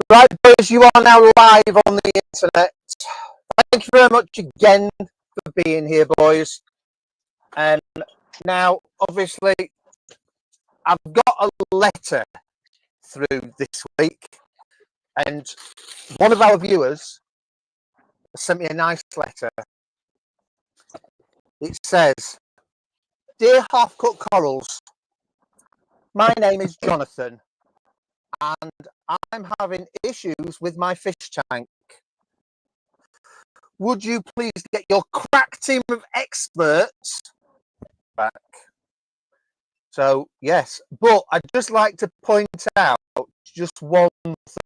Right, boys, you are now live on the internet. Thank you very much again for being here, boys. And now, obviously, I've got a letter through this week, and one of our viewers sent me a nice letter. It says, "Dear Half Cut Corals, my name is Jonathan, and I'm having issues with my fish tank. Would you please get your crack team of experts back?" So, yes, but I'd just like to point out just one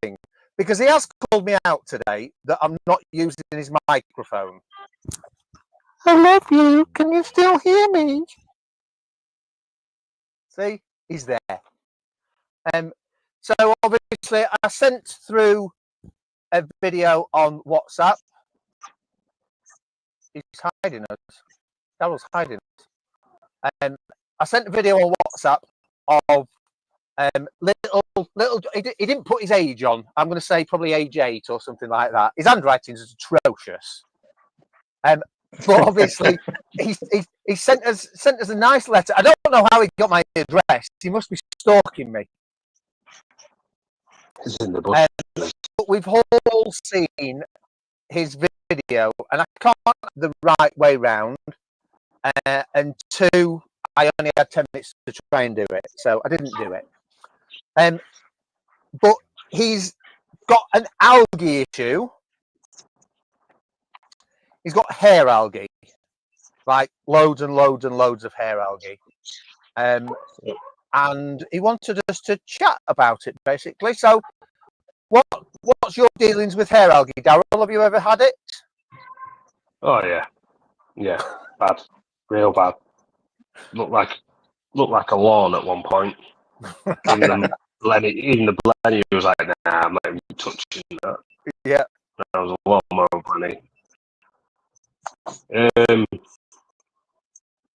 thing, because he has called me out today that I'm not using his microphone. I love you. Can you still hear me? See, he's there. So obviously I sent through a video on WhatsApp. He's hiding us. Daryl's hiding us. I sent a video on WhatsApp of little. He didn't put his age on. I'm going to say probably age 8 or something like that. His handwriting is atrocious. But obviously, he sent us a nice letter. I don't know how he got my address. He must be stalking me. It's in the book. But we've all seen his video, and I can't the right way round. And 2, I only had 10 minutes to try and do it, so I didn't do it. But he's got an algae issue. He's got hair algae, like loads and loads and loads of hair algae. And he wanted us to chat about it, basically. So, what's your dealings with hair algae, Daryl? Have you ever had it? Oh yeah, bad, real bad. Looked like a lawn at one point. Even the Blenny was like, "Nah, I'm not even touching that." Yeah, that was a lot more Blenny.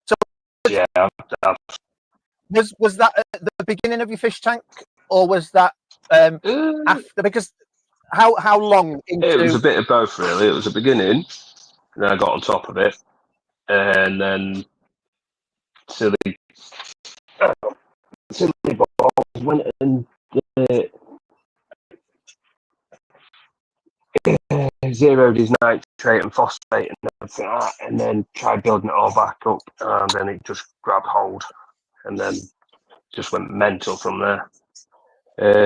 So yeah, was that at the beginning of your fish tank, or was that after? Because how long into? It was a bit of both, really. It was a beginning, and then I got on top of it, and then silly balls went and zeroed his nitrate and phosphate and everything like that, and then tried building it all back up, and then it just grabbed hold, and then just went mental from there.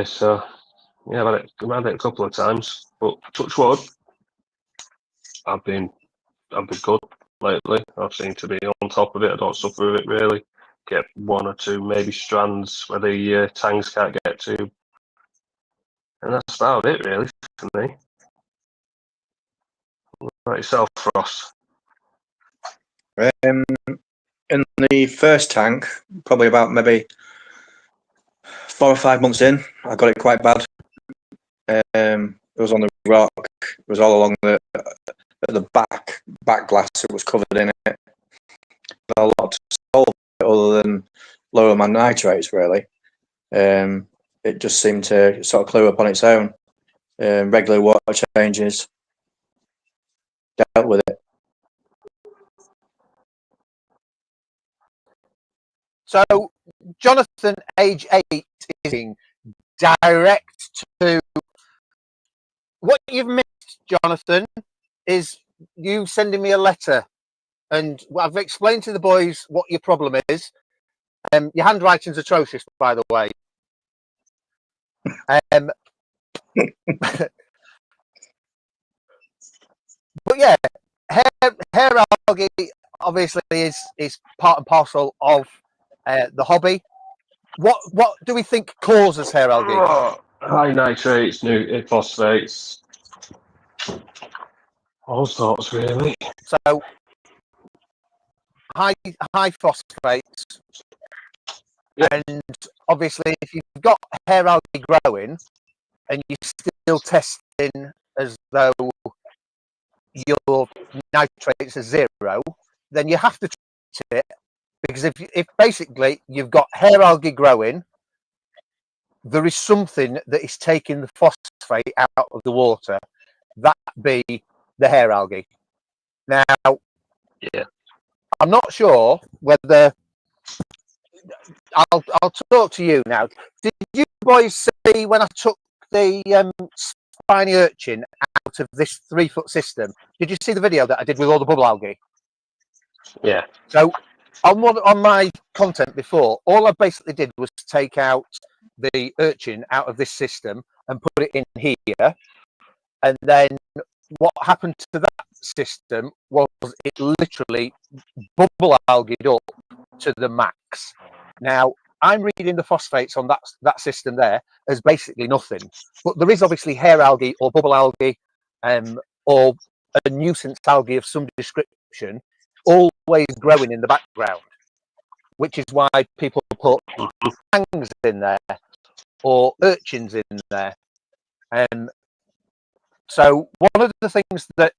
So yeah, I've had it a couple of times, but touch wood, I've been good lately. I've seemed to be on top of it. I don't suffer with it really. Get 1 or 2 maybe strands where the tangs can't get to, and that's about it really for me. Right yourself, Frost. In the first tank, probably about maybe 4 or 5 months in, I got it quite bad. It was on the rock. It was all along the back glass. It was covered in it. A lot to solve it other than lower my nitrates. Really, it just seemed to sort of clear up on its own. Regular water changes dealt with it. So, Jonathan, age 8, is direct to what you've missed, Jonathan, is you sending me a letter, and I've explained to the boys what your problem is. Your handwriting's atrocious, by the way. But yeah, hair algae obviously is part and parcel of the hobby. What do we think causes hair algae? High nitrates, phosphates, all sorts really. So high phosphates, and obviously if you've got hair algae growing and you're still testing as though your nitrates are 0, then you have to treat it, because if basically you've got hair algae growing, there is something that is taking the phosphate out of the water, that be the hair algae. Now, Yeah. I'm not sure whether I'll talk to you now. Did you boys see when I took the spiny urchin out of this 3-foot system? Did you see the video that I did with all the bubble algae? Yeah. So on my content before, all I basically did was take out the urchin out of this system and put it in here. And then what happened to that system was it literally bubble algaed up to the max. Now, I'm reading the phosphates on that system there as basically nothing. But there is obviously hair algae or bubble algae or a nuisance algae of some description always growing in the background, which is why people put fangs in there or urchins in there. So one of the things that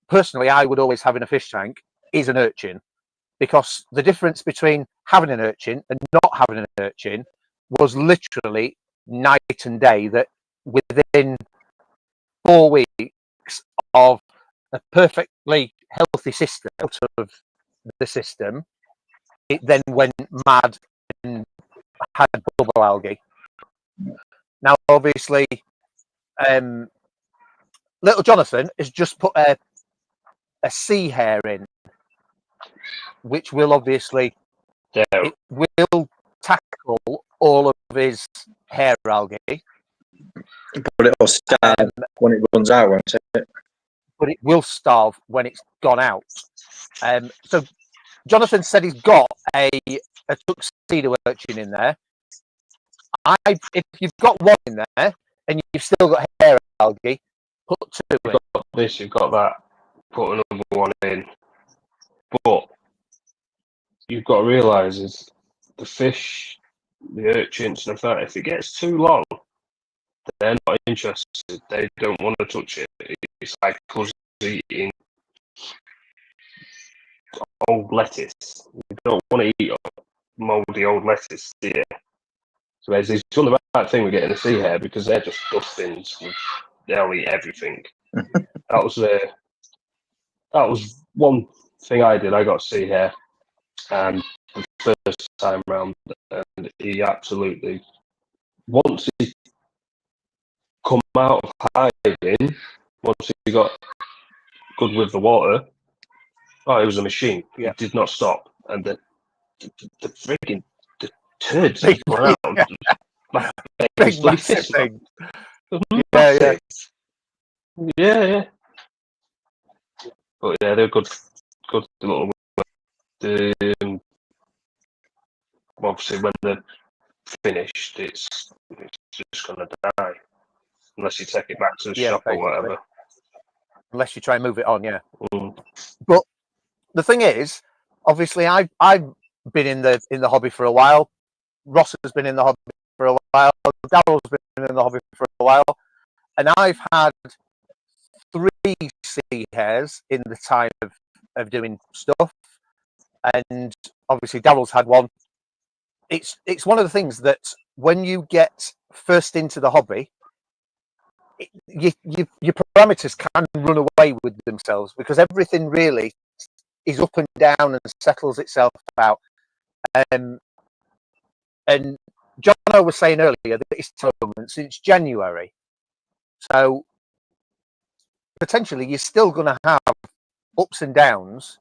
personally I would always have in a fish tank is an urchin, because the difference between having an urchin and not having an urchin was literally night and day. That within 4 weeks of a perfectly healthy system out of the system, it then went mad and had bubble algae. Now, obviously, little Jonathan has just put a sea hare in, which will obviously it will tackle all of his hair algae, But it'll starve when it runs out, won't it? but it will starve when it's gone out. So Jonathan said he's got a tuxedo urchin in there. If you've got one in there and you've still got hair algae, put 2 in. You've got this, you've got that, put another one in. But you've got to realise is the fish, the urchins and that, if it gets too long, they're not interested. They don't want to touch it. It's like us eating old lettuce. You don't want to eat mouldy old lettuce, do you? So he's done the right thing with getting a sea hare, because they're just dustbins. They'll eat everything. That was one thing I did. I got a sea hare, and the first time round, and he absolutely, once he come out of hiding, once he got good with the water, it was a machine. Yeah. It did not stop, and the freaking the turds that come out. Big massive thing. Yeah. But yeah, they're good little. Obviously, when they're finished, it's just gonna die unless you take it back to the shop or whatever. Unless you try and move it on, yeah. Mm. But the thing is, obviously, I've been in the hobby for a while. Ross has been in the hobby for a while. Daryl's been in the hobby for a while, and I've had 3 sea hares in the time of doing stuff, and obviously Daryl's had one. It's one of the things that when you get first into the hobby, your parameters can run away with themselves, because everything really is up and down and settles itself out. And Jono was saying earlier that it's tournament since January, so potentially you're still going to have ups and downs.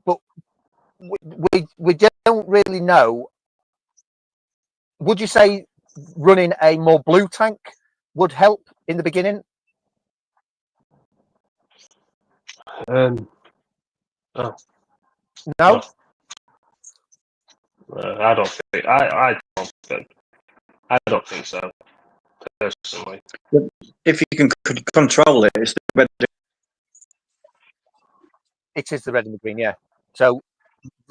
But we don't really know. Would you say running a more blue tank would help in the beginning? No. No. I don't think. I don't think so. Personally, If you can control it, it's the red. It is the red and the green, yeah. So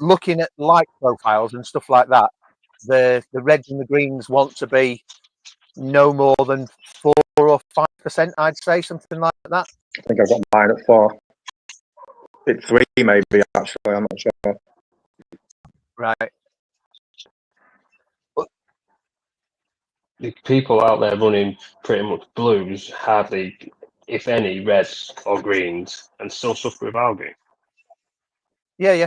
looking at light profiles and stuff like that, the reds and the greens want to be no more than 4 or 5%, I'd say, something like that. I think I've got mine at 4. It's 3 maybe, actually, I'm not sure. Right. the people out there running pretty much blues, hardly, if any, reds or greens, and still suffer with algae. Yeah.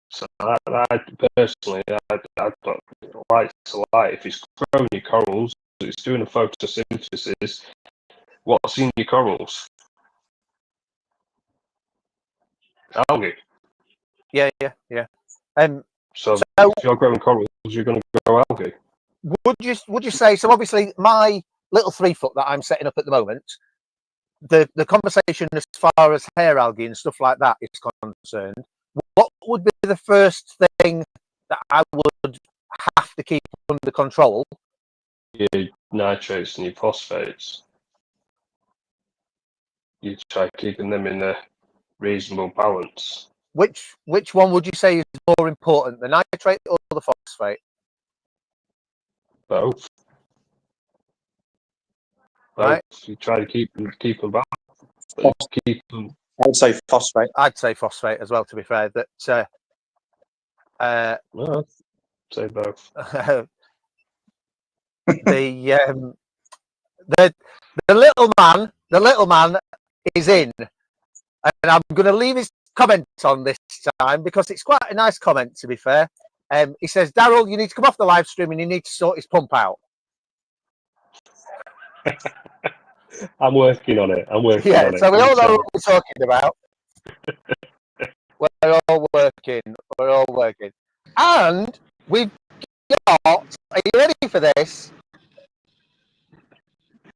So I personally, I don't like to light. If it's growing your corals, it's doing a photosynthesis. What's in your corals? Algae. Yeah. So So if you're growing corals, you're going to grow algae. would you say so? Obviously, my little 3 foot that I'm setting up at the moment, the conversation as far as hair algae and stuff like that is concerned, what would be the first thing that I would have to keep under control? Your nitrates and your phosphates. You try keeping them in a reasonable balance. Which one would you say is more important, the nitrate or the phosphate? Both. Right. You try to keep them balanced. Keep them. I would say phosphate. I'd say phosphate as well, to be fair. That Well, I'd say both. the little man is in, and I'm going to leave his comment on this time because it's quite a nice comment, to be fair. He says, Daryl, you need to come off the live stream and you need to sort his pump out. I'm working on it. I'm working on it. So we all know what we're talking about. We're all working. And we've got, are you ready for this?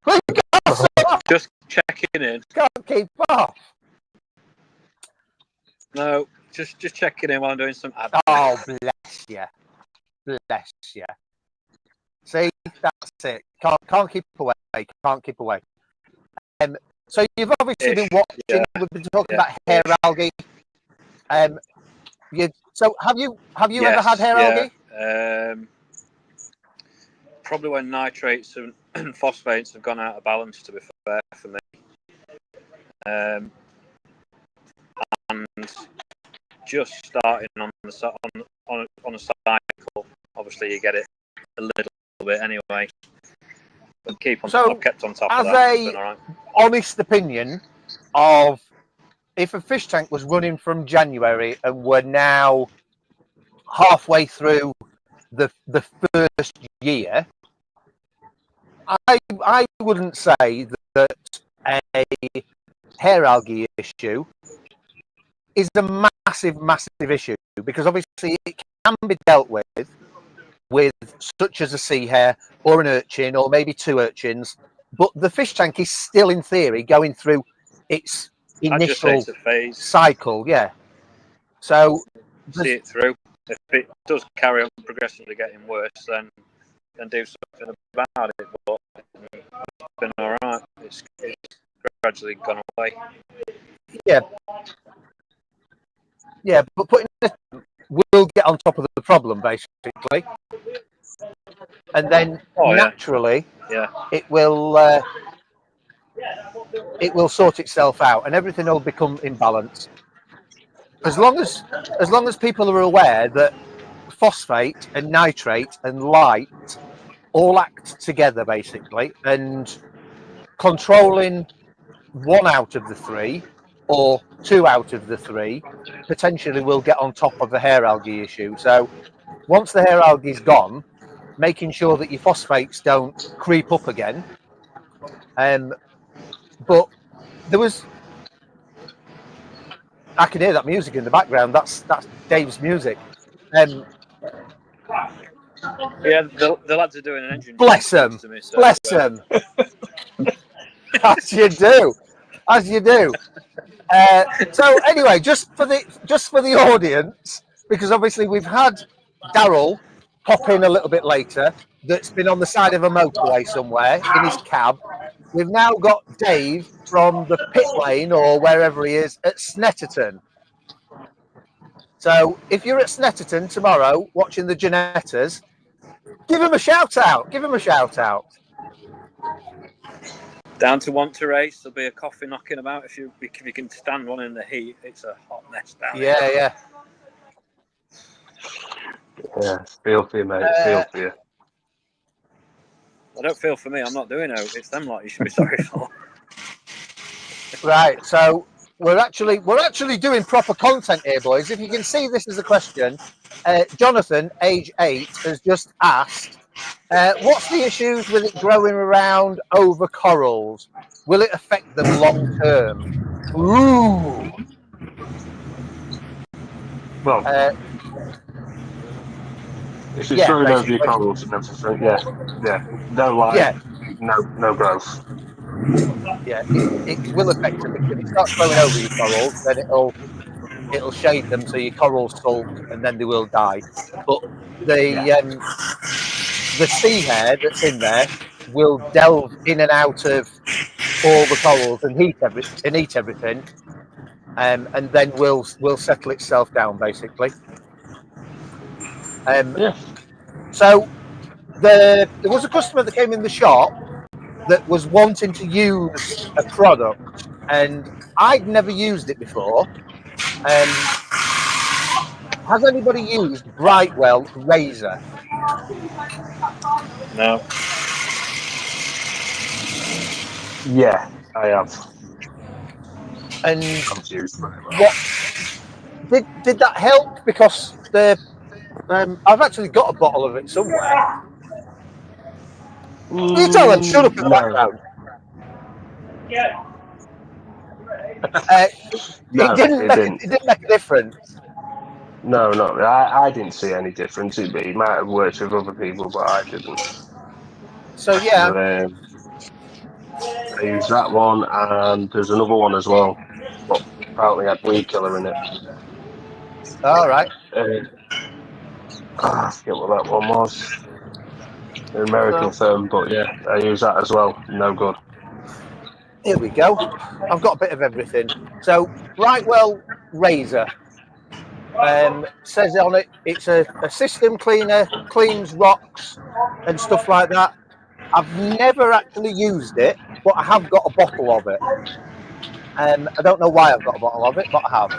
We've got Just checking in. can't keep off. No, just checking in while I'm doing some admin. Oh, bless you. Bless you. See, that's it. Can't keep away. Can't keep away. So you've obviously been watching. Yeah. We've been talking about hair algae. So have you ever had hair algae? Probably when nitrates and phosphates have gone out of balance, to be fair, for me. And just starting on a cycle, obviously you get it a little bit anyway. But I've kept on top of that. It's been all right. Honest opinion of if a fish tank was running from January and we're now halfway through the first year, I wouldn't say that a hair algae issue is a massive issue, because obviously it can be dealt with such as a sea hare or an urchin or maybe 2 urchins, but the fish tank is still in theory going through its initial phase cycle. Yeah. So see it through. If it does carry on progressively getting worse, then do something about it. But it's been all right. It's gradually gone away. Yeah, but we'll get on top of the problem basically, and then naturally, it will sort itself out, and everything will become in balance. As long as people are aware that phosphate and nitrate and light all act together basically, and controlling 1 out of the 3 or 2 out of the 3 potentially will get on top of the hair algae issue. So once the hair algae is gone, making sure that your phosphates don't creep up again. But there was, I can hear that music in the background. That's Dave's music. Yeah, the lads are doing an engine. Bless them. So bless them. As you do. So anyway, just for the audience, because obviously we've had Daryl pop in a little bit later, that's been on the side of a motorway somewhere in his cab. We've now got Dave from the pit lane or wherever he is at Snetterton. So if you're at Snetterton tomorrow watching the Janettas, give him a shout out. Down to want to race. There'll be a coffee knocking about if you can stand one in the heat. It's a hot mess down here. Yeah. Yeah, feel for you, mate. Feel for you. I don't feel for me. I'm not doing it. It's them lot you should be sorry for. Right, so we're actually doing proper content here, boys. If you can see, this is a question. Jonathan, age 8, has just asked, what's the issues with it growing around over corals? Will it affect them long term? Ooh. Well, if it's Yeah, growing over your basically. corals and everything, yeah, no light, Yeah, no growth. yeah, it will affect them because if it starts growing over your corals, then it'll shade them so your corals sulk and then they will die. But the sea hare that's in there will delve in and out of all the corals and eat everything, and then will settle itself down basically. Yeah. So there was a customer that came in the shop that was wanting to use a product, and I'd never used it before. Has anybody used Brightwell Razor? No. Yeah, I have. And Confused very well. what did that help? Because I've actually got a bottle of it somewhere. You tell them, shut up in the background. No, It didn't it make didn't. it didn't make a difference. No, I didn't see any difference. He might have worked with other people, but I didn't. So yeah, So, I used that one, and there's another one as well, but apparently had weed killer in it. all right. I forget what that one was. An American firm, but yeah, I use that as well. No good. Here we go. I've got a bit of everything. So Brightwell Razor says on it it's a system cleaner, cleans rocks and stuff like that. I've never actually used it, but I have got a bottle of it. I don't know why I've got a bottle of it, but I have.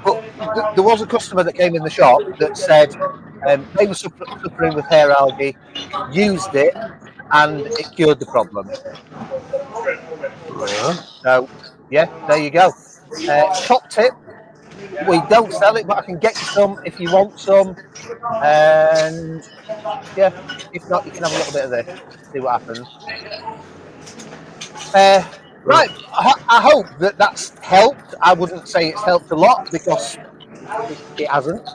But there was a customer that came in the shop that said they were suffering with hair algae, used it, and it cured the problem. Yeah. So, yeah, there you go. Top tip: we don't sell it, but I can get you some if you want some. And yeah, if not, you can have a little bit of this. See what happens. Right, I hope that's helped. I wouldn't say it's helped a lot because it hasn't.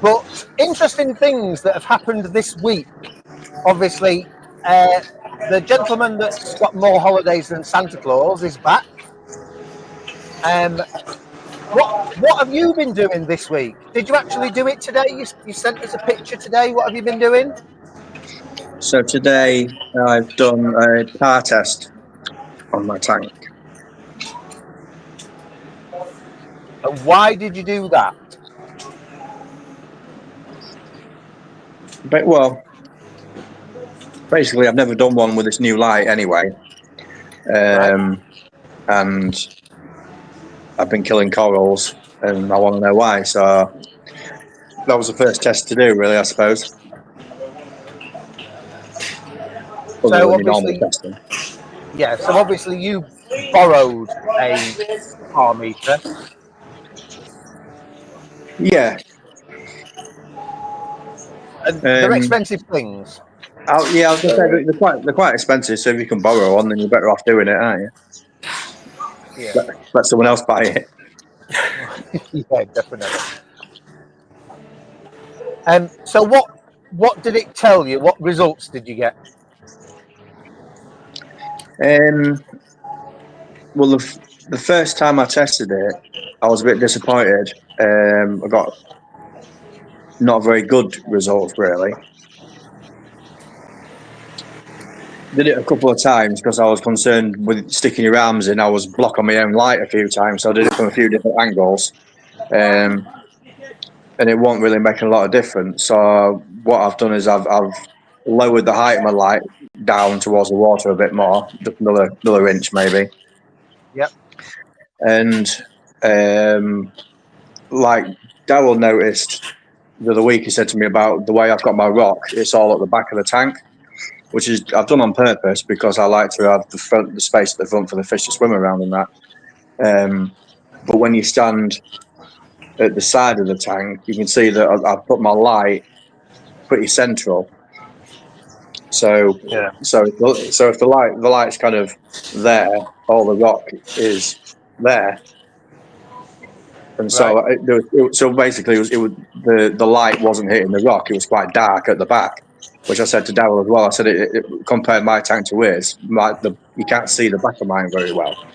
But interesting things that have happened this week. Obviously, the gentleman that's got more holidays than Santa Claus is back. What have you been doing this week? Did you actually do it today? You sent us a picture today. What have you been doing? So today I've done a tar test on my tank. And why did you do that? But well, basically I've never done one with this new light anyway, and I've been killing corals, and I want to know why. So that was the first test to do, really, I suppose. So obviously, yeah. So obviously, you borrowed a tar meter. Yeah. And they're expensive things. Yeah, I was going to say they're quite expensive. So if you can borrow one, then you're better off doing it, aren't you? Yeah. Let someone else buy it. Yeah, definitely. So what did it tell you? What results did you get? Well, the first time I tested it, I was a bit disappointed. I got not very good results, really. Did it a couple of times because I was concerned with sticking your arms in. I was blocking my own light a few times, so I did it from a few different angles. And it won't really make a lot of difference. So what I've done is I've lowered the height of my light down towards the water a bit more, just another inch maybe. Yep. And like Daryl noticed, the other week he said to me about the way I've got my rock. It's all at the back of the tank, which is I've done on purpose because I like to have the space at the front for the fish to swim around and that. But when you stand at the side of the tank, you can see that I've put my light pretty central. So Yeah. so if the light's kind of there, all the rock is there. And so, so basically, the light wasn't hitting the rock. It was quite dark at the back, which I said to Darryl as well. I said it compared my tank to his. You can't see the back of mine very well,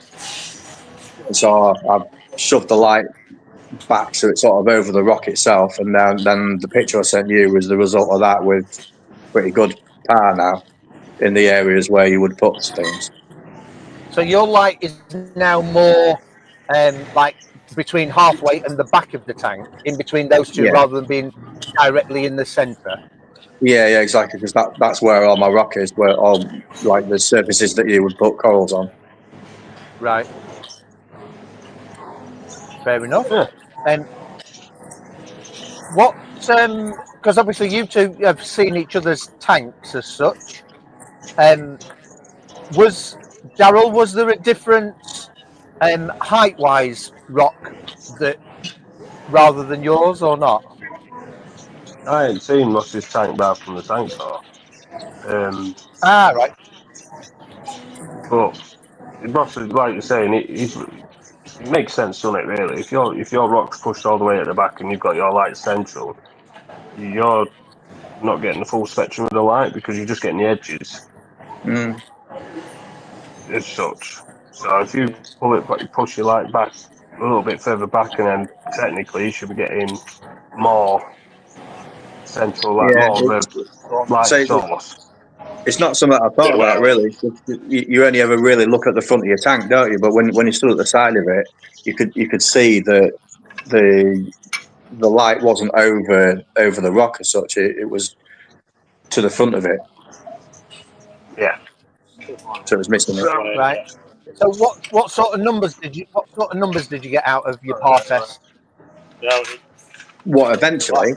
and so I've shoved the light back so it's sort of over the rock itself. And then the picture I sent you was the result of that, with pretty good power now in the areas where you would put things. So your light is now more like between halfway and the back of the tank, in between those two, Yeah. rather than being directly in the centre. Yeah, exactly. Because that's where all my rock is, where all like the surfaces that you would put corals on. Right. Fair enough. Yeah. What? Because obviously you two have seen each other's tanks as such. Was Darryl? Was there a difference height-wise, rock that rather than yours, or not? I ain't seen much of his tank bar from the tank car. Right. But Ross, like you're saying, it makes sense, doesn't it? Really, if your rock's pushed all the way at the back and you've got your light central, you're not getting the full spectrum of the light because you're just getting the edges as such. So if you push your light back a little bit further back, and then technically you should be getting more central, more of a light source. It's not something I thought about really. You only ever really look at the front of your tank, don't you? But when you stood at the side of it, you could see that the light wasn't over the rock as such. It was to the front of it. Yeah. So it was missing it. Right. So what sort of numbers did you get out of your par test? What eventually?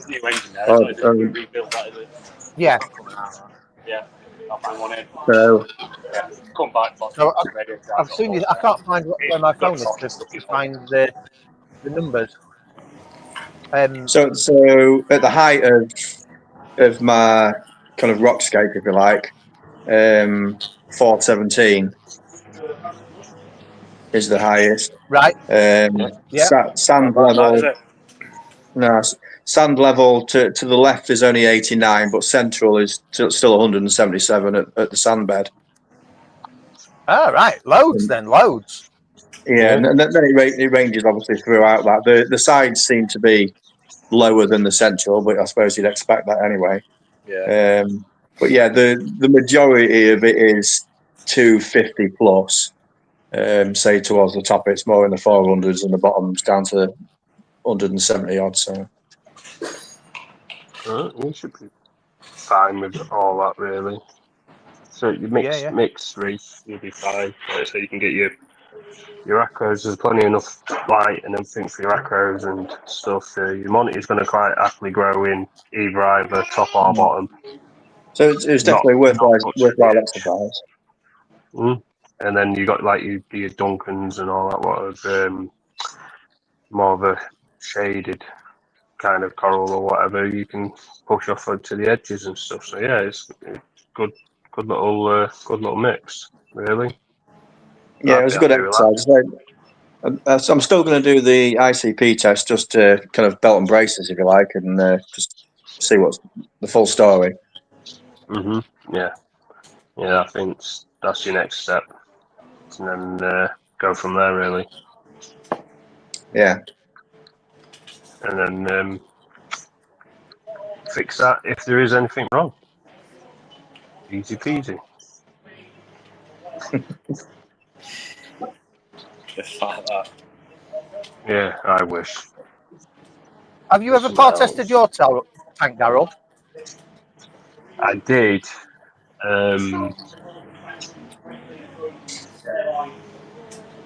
Yeah. So So I've seen you. I can't find where my phone is to find the numbers. So at the height of my kind of rock scape, if you like, 417 is the highest. Right. Sand level. No, sand level to the left is only 89, but central is still 177 at the sand bed. Right. Loads. Yeah, and then it ranges obviously throughout that. The sides seem to be lower than the central, but I suppose you'd expect that anyway. Yeah. But yeah, the majority of it is 250 plus. Say towards the top, it's more in the 400s, and the bottom's down to 170 odd. So You should be fine with all that, really. So you mix reef, you'll be fine. So you can get your acros. There's plenty enough light and everything for your acros and stuff. So your monitor's going to quite happily grow in either top or bottom. So it's definitely worthwhile exercise. And then you got like your Duncans and all that, what of more of a shaded kind of coral or whatever you can push off to the edges and stuff. So yeah, it's good little mix, really. Yeah, it was a good exercise. So I'm still going to do the ICP test just to kind of belt and braces, if you like, and just see what's the full story. Yeah, I think that's your next step, and then go from there, really. Yeah. And then fix that if there is anything wrong. Easy peasy. Just like that. Yeah, I wish. Have you ever par tested your tank, Darryl? I did.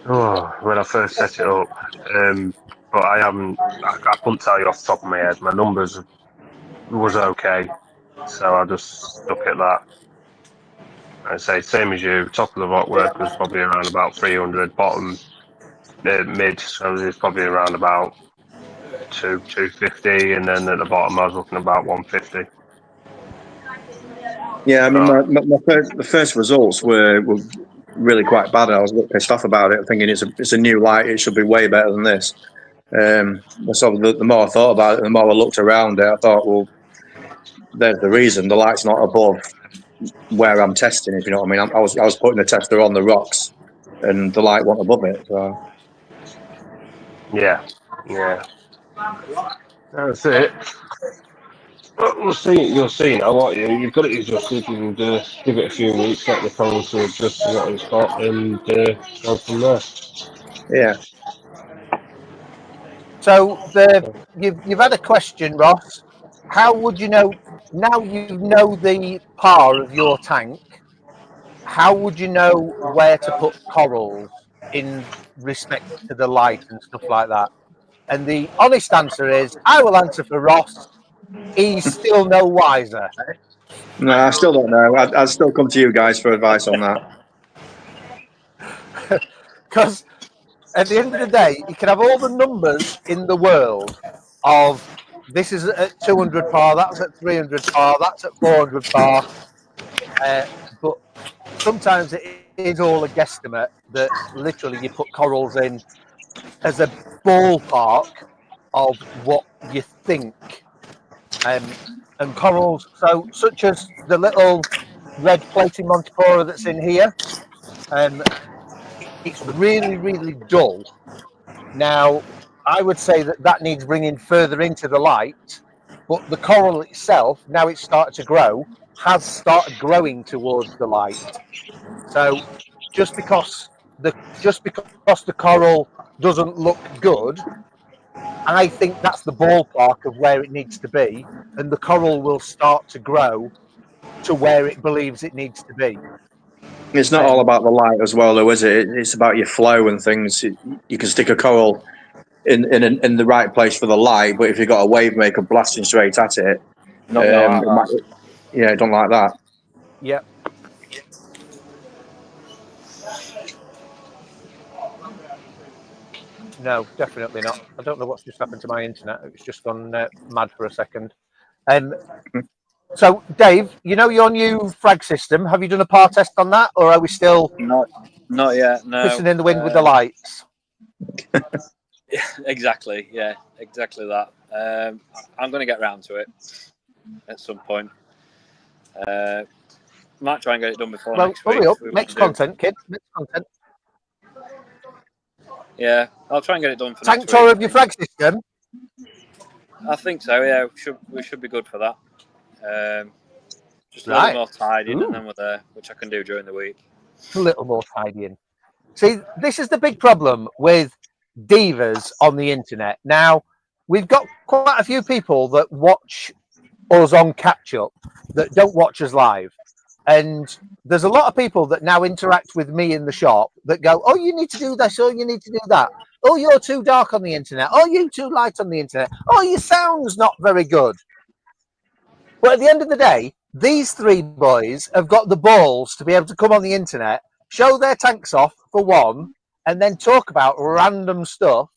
When I first set it up, but I haven't. I couldn't tell you off the top of my head. My numbers was okay. So I just stuck at that. I'd say same as you. Top of the rockwork was probably around about 300. Bottom mid, so it was probably around about 250, and then at the bottom I was looking about 150. Yeah, I mean, So the first results were really quite bad. I was a bit pissed off about it, thinking it's a new light. It should be way better than this. So the more I thought about it, the more I looked around it, I thought, well, there's the reason. The light's not above where I'm testing. If you know what I mean, I was putting the tester on the rocks, and the light wasn't above it. So yeah, that's it. But we'll see. You'll see now. What you've got to just see if you can give it a few weeks, get the phones to adjust to what it's got, and go from there. yeah, So you've had a question, Ross. How would you know now you know the par of your tank? How would you know where to put corals in respect to the light and stuff like that? And the honest answer is, I will answer for Ross. He's still no wiser. no, I still don't know. I'd still come to you guys for advice on that. Because at the end of the day, you can have all the numbers in the world of this is at 200 par, that's at 300 par, that's at 400 par. But sometimes it is all a guesstimate that literally you put corals in as a ballpark of what you think. And corals, so such as the little red plating Montipora that's in here, it's really, really dull. Now, I would say that needs bringing further into the light, but the coral itself, now it's started to grow, has started growing towards the light. So just because the coral doesn't look good, I think that's the ballpark of where it needs to be, and the coral will start to grow to where it believes it needs to be. It's not all about the light as well, though, is it? It's about your flow and things. You can stick a coral in the right place for the light, but if you've got a wave maker blasting straight at it, Not gonna like that. yeah, don't like that. Yeah. No, definitely not. I don't know what's just happened to my internet. It's just gone mad for a second. So, Dave, you know your new frag system. Have you done a par test on that, or are we still Not yet. No. pissing in the wind with the lights? Exactly. Yeah. Exactly that. I'm going to get round to it at some point. Might try and get it done before next week. Hurry up. Next content, kid. Next content. Yeah, I'll try and get it done for Tank next tour week. of your frag system. I think so. Yeah, we should be good for that. Just a Right. little more tidying, Ooh. and then we're there, which I can do during the week. A little more tidying. See, this is the big problem with divas on the internet. Now, we've got quite a few people that watch us on catch up that don't watch us live. And there's a lot of people that now interact with me in the shop that go, oh, you need to do this, oh, you need to do that. Oh, you're too dark on the internet. Oh, you're too light on the internet. Oh, your sound's not very good. But at the end of the day, these three boys have got the balls to be able to come on the internet, show their tanks off for one, and then talk about random stuff.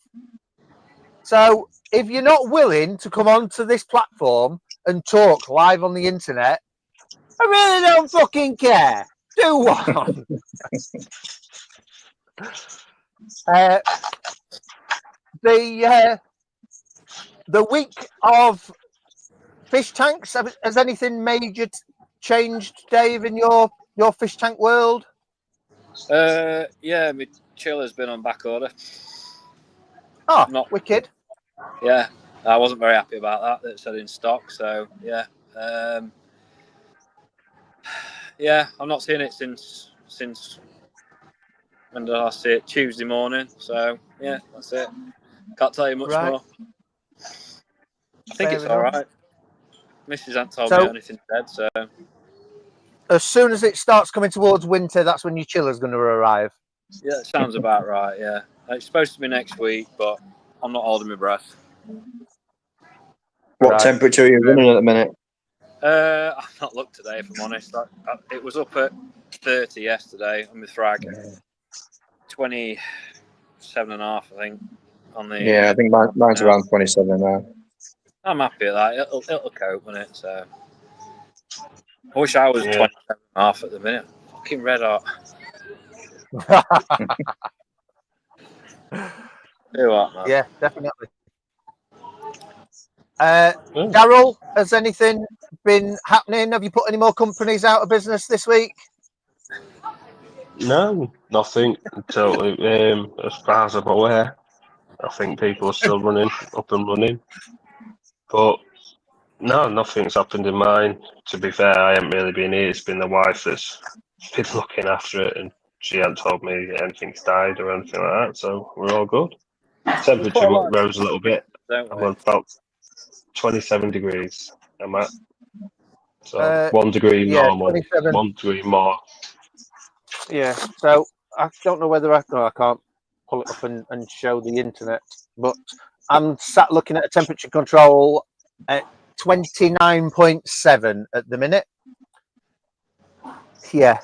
So if you're not willing to come onto this platform and talk live on the internet, I really don't fucking care. Do one. The week of fish tanks, has anything major changed, Dave, in your fish tank world? Yeah, my chiller's been on back order. Oh, Not wicked. Yeah, I wasn't very happy about that. That it said in stock. So yeah, yeah, I've not seen it since when did I see it? Tuesday morning. So yeah, that's it. Can't tell you much more. I think it's all right. Mrs. hasn't told me anything dead. So as soon as it starts coming towards winter, that's when your chiller's going to arrive. Yeah, it sounds about right. Yeah, it's supposed to be next week, but I'm not holding my breath. What Right. temperature are you running at the minute? I've not looked today, if I'm honest. It was up at 30 yesterday on the frag. 27.5, I think. On the Yeah, I think mine's around 27 now. I'm happy at that. It'll cope, won't it? So I wish I was 27.5 at the minute. Fucking red hot. Do what, man? Yeah, definitely. Daryl, has anything been happening? Have you put any more companies out of business this week? No, nothing until as far as I'm aware. I think people are still up and running. But no, nothing's happened in mine. To be fair, I haven't really been here. It's been the wife that's been looking after it, and she hasn't told me anything's died or anything like that. So we're all good. Temperature rose a little bit. I'm on about 27 degrees. I'm at. So 1 degree normal, 27. 1 degree more. Yeah, so I don't know whether I can't pull it up and show the internet, but I'm sat looking at a temperature control at 29.7 at the minute. Yeah,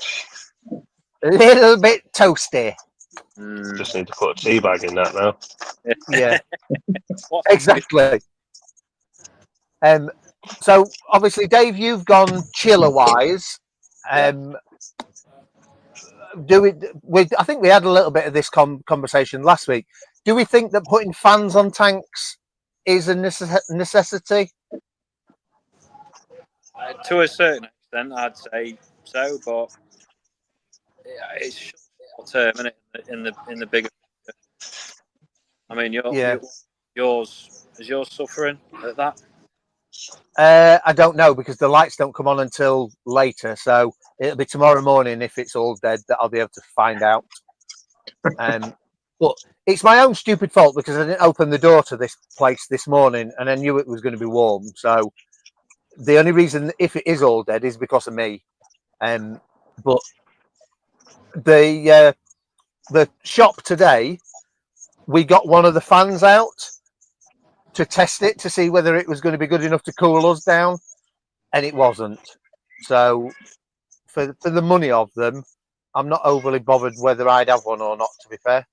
a little bit toasty. Just need to put a tea bag in that now. Yeah, exactly. So obviously, Dave, you've gone chiller wise. I think we had a little bit of this conversation last week. Do we think that putting fans on tanks is a necessity? To a certain extent, I'd say so, but it's short term, isn't it? In the bigger picture. I mean, yours is yours suffering at that? I don't know, because the lights don't come on until later, so it'll be tomorrow morning if it's all dead that I'll be able to find out. But it's my own stupid fault because I didn't open the door to this place this morning and I knew it was going to be warm. So the only reason if it is all dead is because of me. But the shop today, we got one of the fans out to test it to see whether it was going to be good enough to cool us down, and it wasn't. So for the money of them, I'm not overly bothered whether I'd have one or not, to be fair.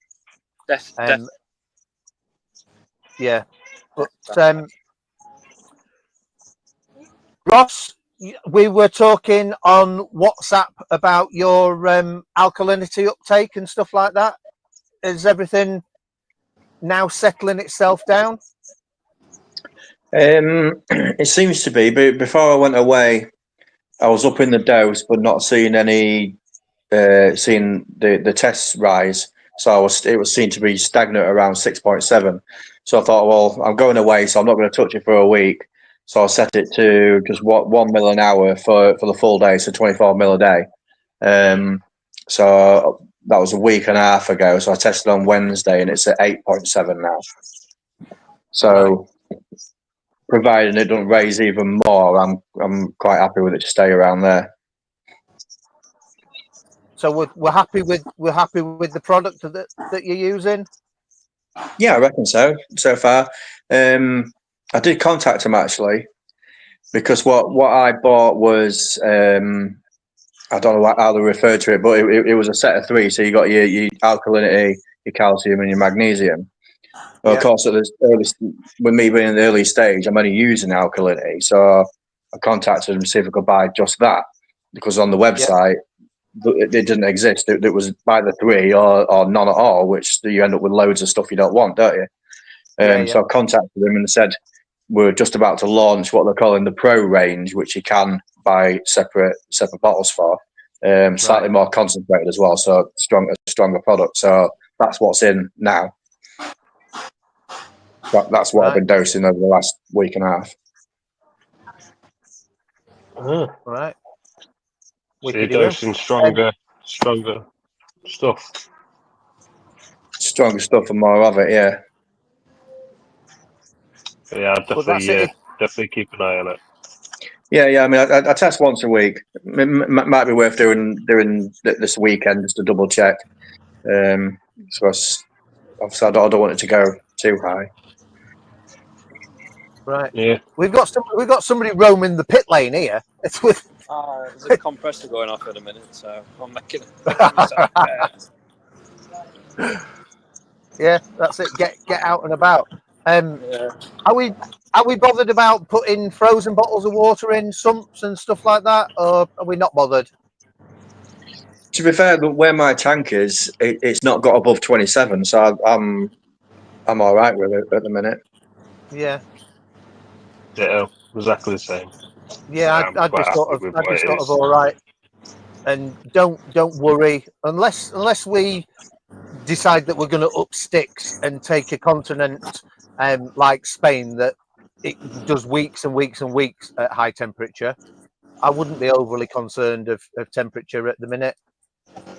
Yeah, but Ross, we were talking on WhatsApp about your alkalinity uptake and stuff like that. Is everything now settling itself down? It seems to be, but before I went away, I was up in the dose, but not seeing any, seeing the tests rise. So it was seen to be stagnant around 6.7. So I thought, well, I'm going away, so I'm not going to touch it for a week. So I set it to just 1 mil an hour for the full day, so 24 mil a day. So that was a week and a half ago. So I tested on Wednesday, and it's at 8.7 now. So providing it doesn't raise even more, I'm quite happy with it to stay around there. So we're happy with the product that you're using. Yeah, I reckon so. So far, I did contact them actually, because what I bought was I don't know how they refer to it, but it was a set of 3. So you got your alkalinity, your calcium, and your magnesium. Well, of course, with me being in the early stage, I'm only using alkalinity. So I contacted them to see if I could buy just that, because on the website it didn't exist. It was buy the 3 or none at all, which you end up with loads of stuff you don't want, don't you? So I contacted them and said we're just about to launch what they're calling the Pro range, which you can buy separate bottles for, slightly more concentrated as well, so stronger product. So that's what's in now. That's what I've been dosing over the last week and a half. Right. So you're dosing stronger stuff. Stronger stuff and more of it, yeah. Yeah, definitely keep an eye on it. Yeah. I mean, I test once a week. It might be worth doing this weekend just to double check. So obviously, I don't want it to go too high. Right. Yeah. We've got somebody roaming the pit lane here. It's with. There's a compressor going off in a minute, so I'm making myself Yeah, that's it. Get out and about. yeah. Are we bothered about putting frozen bottles of water in sumps and stuff like that, or are we not bothered? To be fair, but where my tank is, it's not got above 27, so I'm all right with it at the minute. Yeah. Ditto. Exactly the same. Yeah, I'm I quite just thought happy of with I what just it thought is. of all right, and don't worry unless we decide that we're going to up sticks and take a continent like Spain that it does weeks and weeks and weeks at high temperature. I wouldn't be overly concerned of temperature at the minute.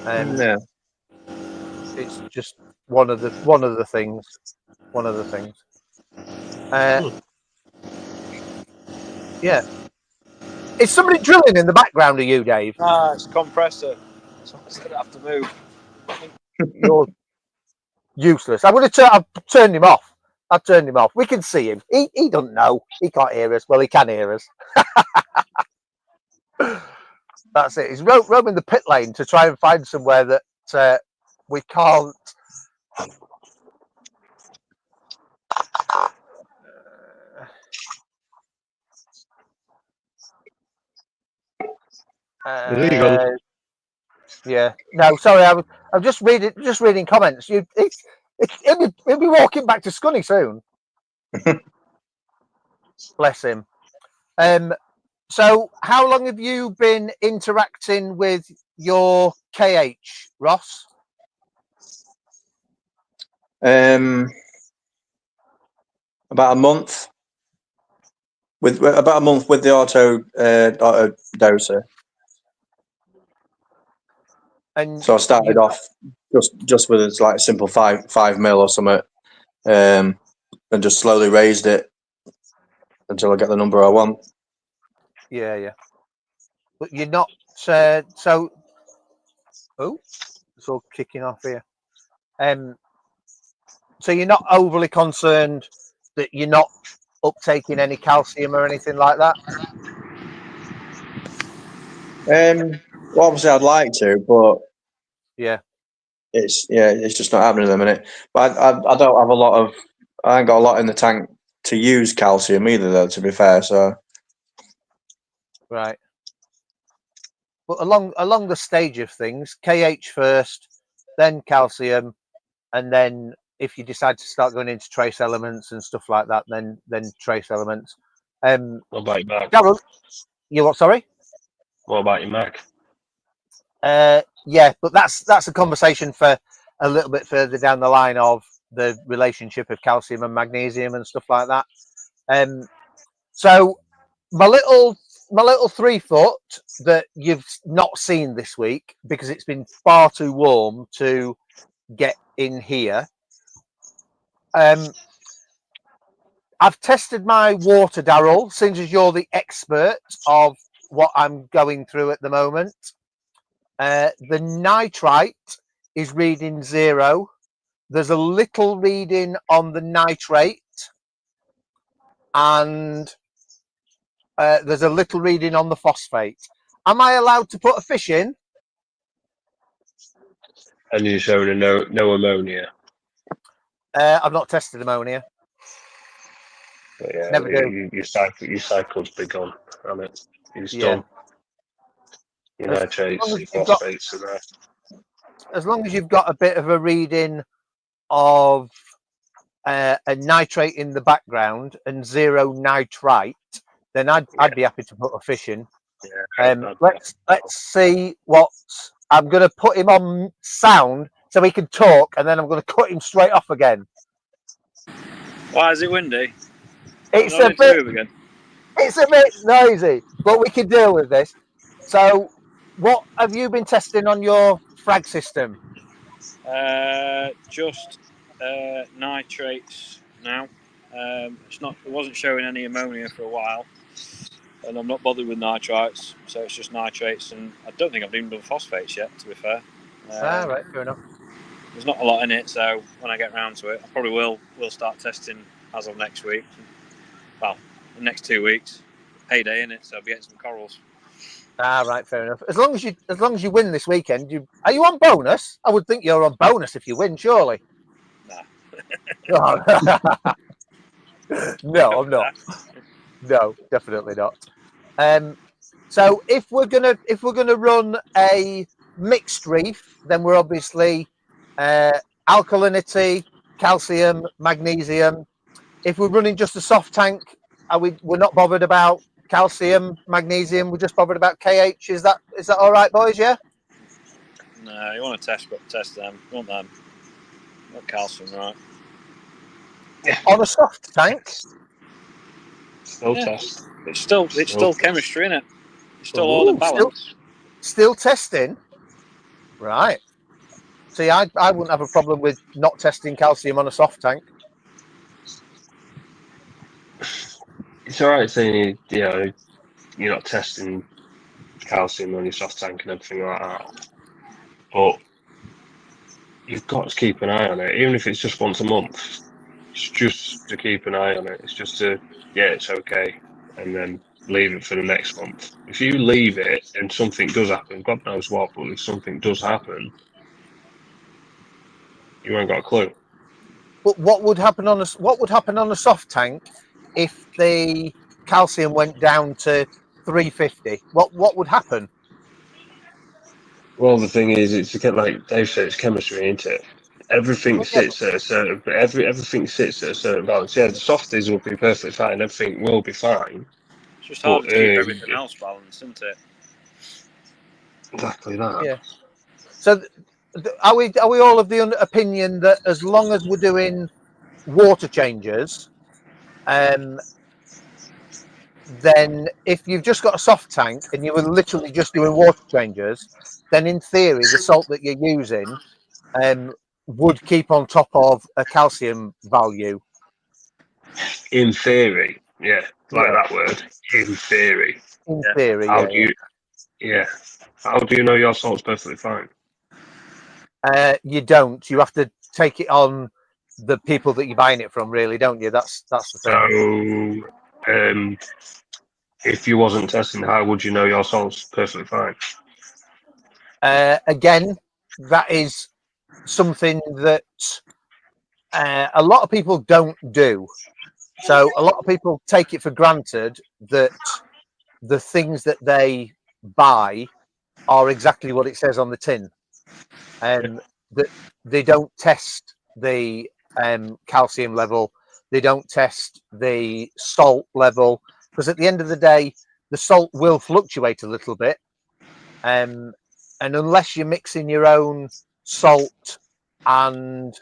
Yeah. It's just one of the things. One of the things. Yeah. Is somebody drilling in the background of you, Dave? It's a compressor. So I said I have to move. You're useless. I've turned him off. I've turned him off. We can see him. He doesn't know. He can't hear us. Well, he can hear us. That's it. He's roaming the pit lane to try and find somewhere that we can't. Yeah. No, sorry. I'm just reading comments. He'll be walking back to Scunny soon. Bless him. So, how long have you been interacting with your KH, Ross? About a month. With the auto doser. And so I started off just with it's like a simple 5 mil or something, and just slowly raised it until I get the number I want. Yeah. But you're not so. Oh, it's all kicking off here. So you're not overly concerned that you're not uptaking any calcium or anything like that. Well, obviously I'd like to, but Yeah, it's just not happening at the minute. But I don't have a lot of. I ain't got a lot in the tank to use calcium either, though. To be fair, so right. But along the stage of things, KH first, then calcium, and then if you decide to start going into trace elements and stuff like that, then trace elements. What about your Mac? Darryl, you what? Sorry. What about your Mac? Yeah, but that's a conversation for a little bit further down the line of the relationship of calcium and magnesium and stuff like that. So my little 3 foot that you've not seen this week because it's been far too warm to get in here. I've tested my water, Darryl, since as you're the expert of what I'm going through at the moment. The nitrite is reading 0. There's a little reading on the nitrate, and there's a little reading on the phosphate. Am I allowed to put a fish in? And you're showing no ammonia. I've not tested ammonia. But yeah, Never do. Your cycle's big on it. It's done. Your nitrates, your phosphates are there. As long as you've got a bit of a reading of a nitrate in the background and 0 nitrite, then I'd be happy to put a fish in. Yeah, let's see what I'm going to put him on sound so he can talk, and then I'm going to cut him straight off again. Why is it windy? It's a bit noisy, but we can deal with this. So, what have you been testing on your frag system? Just nitrates now. It wasn't showing any ammonia for a while, and I'm not bothered with nitrites, so it's just nitrates, and I don't think I've even done phosphates yet, to be fair. Right, fair enough. There's not a lot in it, so when I get round to it, I probably will start testing as of next week. well, the next 2 weeks. Payday in it, so I'll be getting some corals. Ah, right, fair enough. As long as you win this weekend, are you on bonus? I would think you're on bonus if you win, surely. Nah. No, I'm not. No, definitely not. So if we're gonna run a mixed reef, then we're obviously alkalinity, calcium, magnesium. If we're running just a soft tank, we're not bothered about calcium, magnesium. We're just bothered about KH. Is that all right, boys? Yeah. No, you want to test them. You want them. Not calcium, right? Yeah. On a soft tank. Still test. It's still chemistry, isn't it? It's still all in balance. Still testing. Right. See, I wouldn't have a problem with not testing calcium on a soft tank. It's all right saying you're not testing calcium on your soft tank and everything like that, but you've got to keep an eye on it, even if it's just once a month. It's just to keep an eye on it. It's just it's okay, and then leave it for the next month. If you leave it and something does happen, God knows what, but if something does happen, you ain't got a clue. But what would happen on a soft tank if the calcium went down to 350? What would happen? Well, the thing is, it's like Dave said, it's chemistry, ain't it? Everything sits at a certain everything sits at a certain balance. Yeah, the softies will be perfectly fine. Everything will be fine. It's just hard to keep everything else balanced, isn't it? Exactly that. Yeah. So, are we all of the opinion that as long as we're doing water changes, then if you've just got a soft tank and you were literally just doing water changes, then in theory the salt that you're using would keep on top of a calcium value. In theory, yeah, that word. In theory. In theory, How do you know your salt's perfectly fine? You don't. You have to take it on the people that you're buying it from, really, don't you? That's the thing. So, if you wasn't testing, how would you know your salt's perfectly fine? Again, that is something that a lot of people don't do. So a lot of people take it for granted that the things that they buy are exactly what it says on the tin. That they don't test the calcium level, they don't test the salt level, because at the end of the day, the salt will fluctuate a little bit. And unless you're mixing your own salt and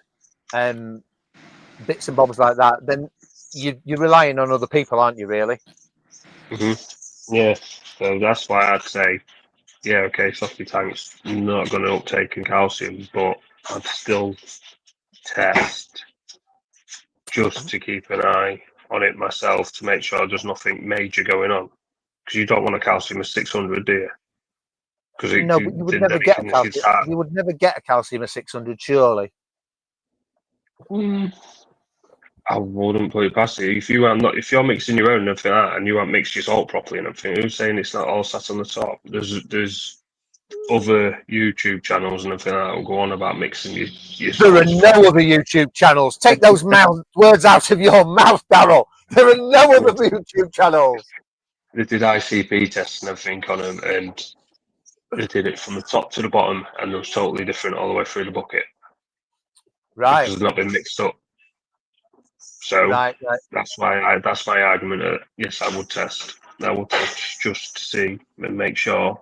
bits and bobs like that, then you're relying on other people, aren't you, really? Mm-hmm. Yeah, so that's why I'd say, softy tank's not going to uptake in calcium, but I'd still test just to keep an eye on it myself to make sure there's nothing major going on. Because you don't want a calcium of 600, do you? Because no, but you would never get a calcium. You would never get a calcium of 600, surely. I wouldn't put it past you. If you're mixing your own and everything like that, and you haven't mixed your salt properly and everything, who's saying it's not all sat on the top? There's other YouTube channels and everything like that will go on about mixing your There are no other YouTube channels. Take those words out of your mouth, Darryl. There are no other YouTube channels. They did ICP tests and everything on them, and they did it from the top to the bottom, and it was totally different all the way through the bucket. Right. Because it's not been mixed up. So that's my argument. Yes, I would test. I would test just to see and make sure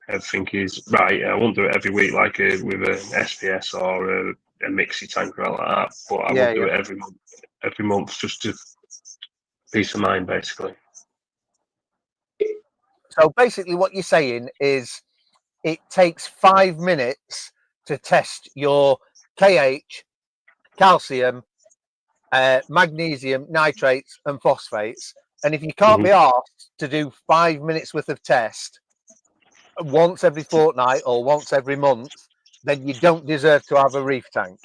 everything is right. I won't do it every week like with an SPS or a mixy tank or like that, but I will do it every month just to peace of mind, basically. So basically what you're saying is it takes 5 minutes to test your KH, calcium, magnesium, nitrates and phosphates, and if you can't be asked to do 5 minutes worth of test once every fortnight or once every month, then you don't deserve to have a reef tank.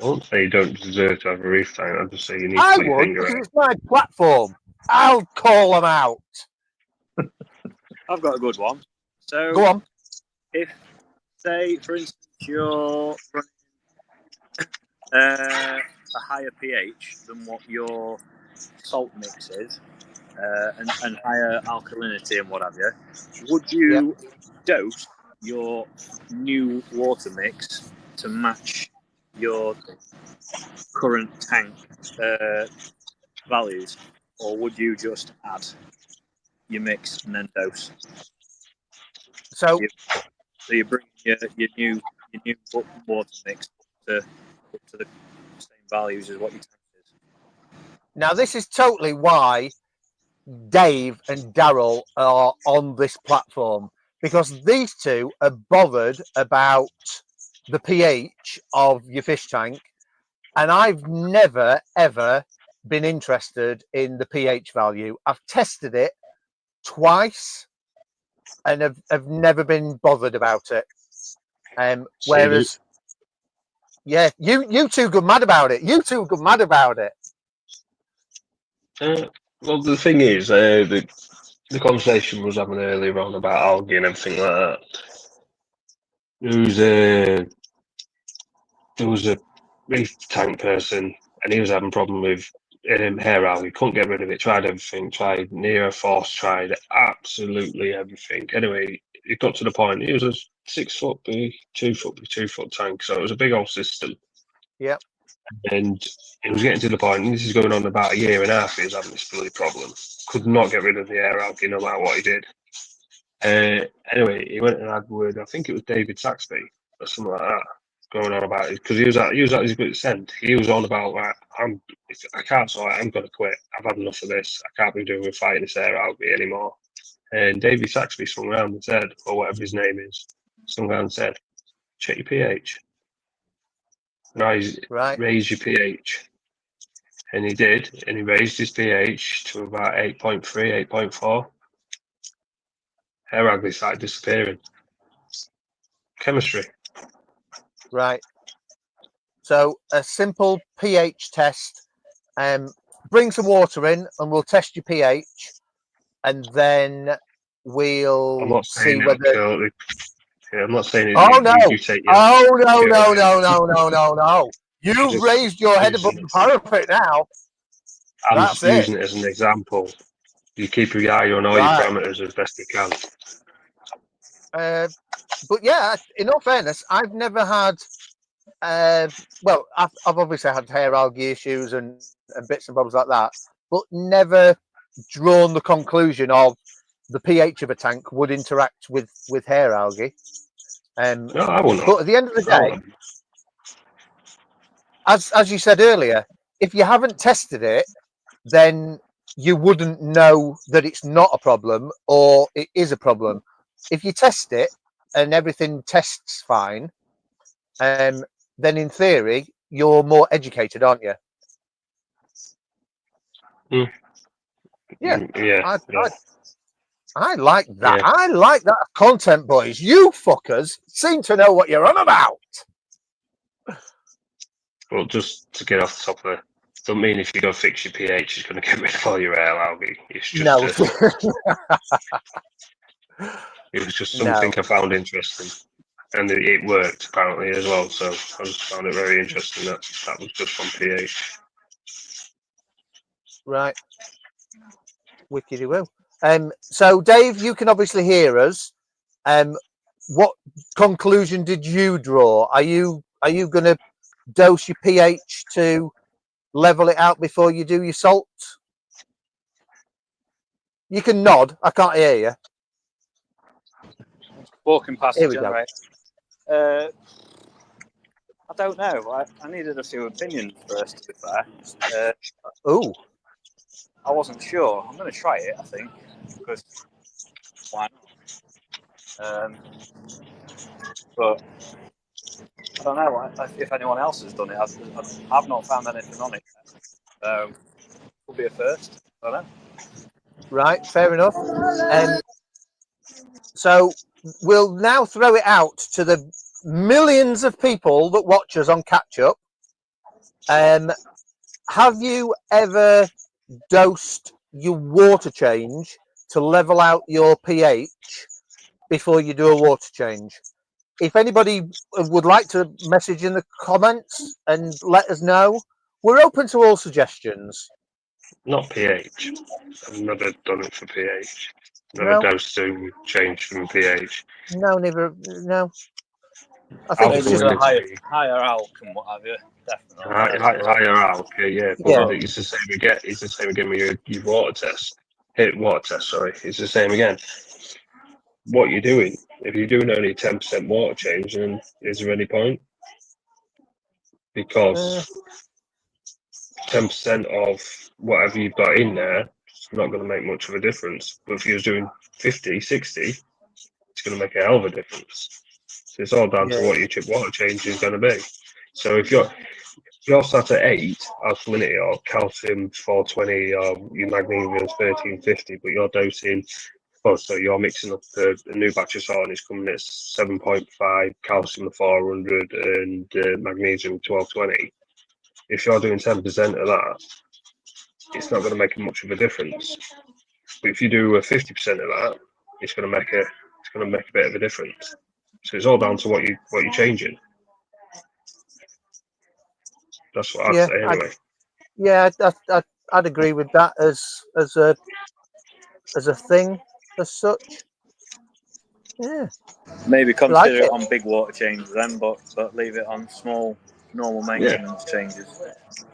I won't say you don't deserve to have a reef tank. I'll just say you need to I put your would, finger because out. it's my platform. I'll call them out. I've got a good one. So, Go on. if, say, for instance, you're running a higher pH than what your salt mix is, and higher alkalinity and what have you, would you dose your new water mix to match your current tank values, or would you just add your mix and then dose? So you bring your new water mix up to the same values as what your tank is. now this is totally why Dave and Daryl are on this platform, because these two are bothered about the pH of your fish tank, and I've never ever been interested in the pH value. I've tested it twice and have never been bothered about it. Whereas, yeah, you two go mad about it. You two go mad about it. Well, the thing is, the conversation was having earlier on about algae and everything like that. There was a reef tank person, and he was having a problem with hair algae. Couldn't get rid of it. Tried everything. Tried Neoforce. Tried absolutely everything. Anyway, it got to the point. It was a 6 foot by 2 foot by 2 foot tank, so it was a big old system. Yeah. And it was getting to the point, and this is going on about a year and a half, he was having this bloody problem. Could not get rid of the air algae no matter what he did. Anyway, he went and had word, I think it was David Saxby or something like that, going on about it, because he was at his wit's end. He was on about, like, I can't sort it, I'm going to quit. I've had enough of this. I can't be doing with fighting this air algae anymore. And David Saxby swung around and said, or whatever his name is, swung around and said, check your pH. Raise your pH. And he did, and he raised his pH to about 8.3, 8.4. Hair algae started disappearing. Chemistry. Right. So a simple pH test. Bring some water in, and we'll test your pH, and then we'll see whether. Yeah, I'm not saying it. Oh no! You take Oh no! You've raised your head above the parapet now. I'm just using it as an example. You keep your eye on all your parameters as best you can. But yeah, in all fairness, I've never had. Well, I've obviously had hair algae issues and bits and bobs like that, but never drawn the conclusion of the pH of a tank would interact with hair algae. No, I wouldn't. But at the end of the day, as you said earlier, if you haven't tested it, then you wouldn't know that it's not a problem or it is a problem. If you test it and everything tests fine, then in theory you're more educated, aren't you? Yeah. I like that. Yeah. I like that content, boys. You fuckers seem to know what you're on about. Well, just to get off the top of it, don't mean if you go fix your pH, it's going to get rid of all your air algae. It's just no. It was just something I found interesting, and it worked apparently as well. So I just found it very interesting that was just from pH. Right. Wickedy will. So Dave, you can obviously hear us. What conclusion did you draw? Are you going to dose your pH to level it out before you do your salt? You can nod. I can't hear you. Walking past the generator. I don't know. I needed a few opinions first, to be fair. I wasn't sure. I'm going to try it, I think, because why not? But I don't know if anyone else has done it. I've not found anything on it yet. So it'll be a first. I don't know. Right, fair enough. So we'll now throw it out to the millions of people that watch us on Catch Up. Have you ever dosed your water change to level out your pH before you do a water change? If anybody would like to message in the comments and let us know, we're open to all suggestions. Not pH. I've never done it for pH. Never No, dosed to change from pH. no, never, no. I think it's Maybe just the higher alk and what have you. Definitely. higher alk, yeah. Yeah. But it's the same again. It's the same again with your water test. Water test, sorry. It's the same again. What you're doing, if you're doing only 10% water change, then is there any point? Because 10% of whatever you've got in there, it's not going to make much of a difference. But if you're doing 50, 60, it's going to make a hell of a difference. So it's all down to what your chip water change is going to be. So if you're sat at 8 alkalinity or calcium 420 or your magnesium is 1350, but you're dosing, so you're mixing up a new batch of salt and it's coming at 7.5 calcium 400 and magnesium 1220. If you're doing 10% of that, it's not going to make much of a difference. But if you do 50% of that, it's going to make a bit of a difference. So it's all down to what you're changing. That's what I'd say anyway. I'd agree with that as a thing as such. Yeah. Maybe consider it on big water changes then, but leave it on small, normal maintenance changes.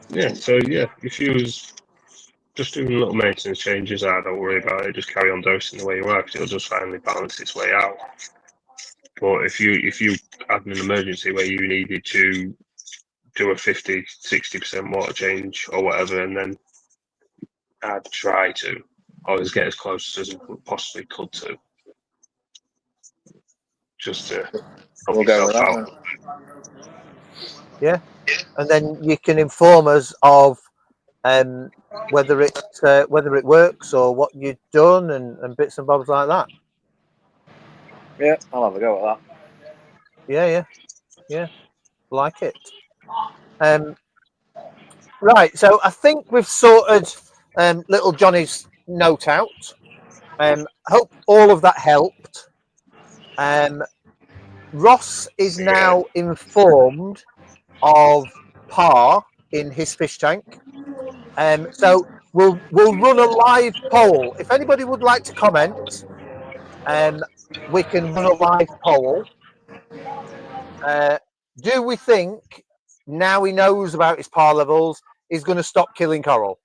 Yeah. So if you was just doing little maintenance changes, don't worry about it. Just carry on dosing the way you are, because it'll just finally balance its way out. But if you had an emergency where you needed to do a 50, 60% water change or whatever, and then I'd try to always get as close as I possibly could to, just to help yourself out. Yeah, and then you can inform us of whether it works or what you've done and bits and bobs like that. Yeah, I'll have a go at that. Yeah, like it. Right, so I think we've sorted little Johnny's note out. Hope all of that helped. Ross is now informed of par in his fish tank. So we'll run a live poll. If anybody would like to comment, we can run a live poll. Do we think now he knows about his par levels, he's going to stop killing coral?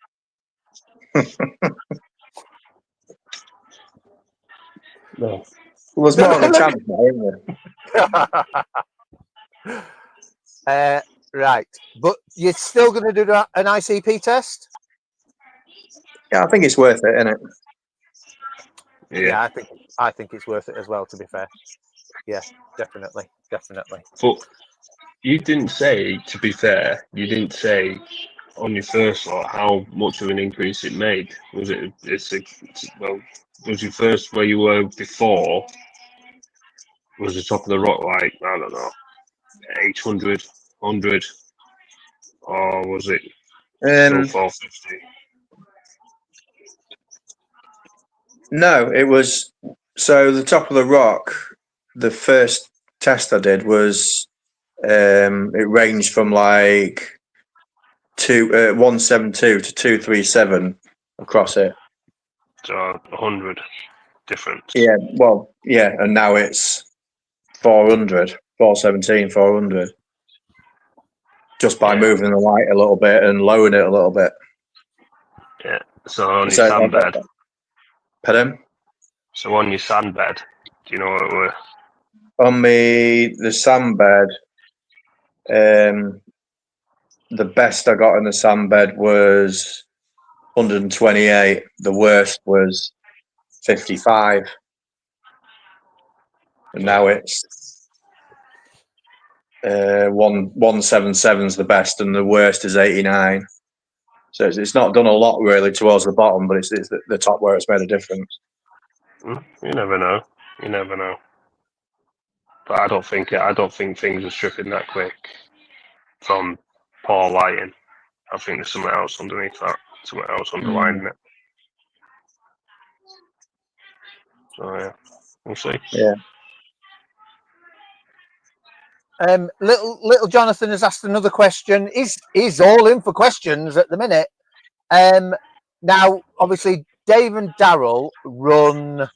No. Well, there's more of a chance now, isn't there? Right, but you're still going to do an ICP test? Yeah, I think it's worth it, isn't it? Yeah, I think it's worth it as well, to be fair. Yeah, definitely. But you didn't say, to be fair, on your first lot how much of an increase it made. Was it? Was your first where you were before? Was the top of the rock like, I don't know, 800, 100, or was it still 450? No, it was. So the top of the rock, the first test I did was, it ranged from like 172 to 237 across it. So 100 difference. Yeah, well, yeah, and now it's 400, 417, 400. Just by moving the light a little bit and lowering it a little bit. Yeah. So on your sandbed. Pardon? So on your sandbed, do you know what it were? On the sandbed, the best I got in the sandbed was 128. The worst was 55. And now it's 177 is the best, and the worst is 89. So it's not done a lot really towards the bottom, but it's the top where it's made a difference. You never know. But I don't think things are stripping that quick from poor lighting. I think there's something else underneath that, something else underlining it. So yeah, we'll see. Yeah. Little Jonathan has asked another question. He's all in for questions at the minute. Now, obviously, Dave and Daryl run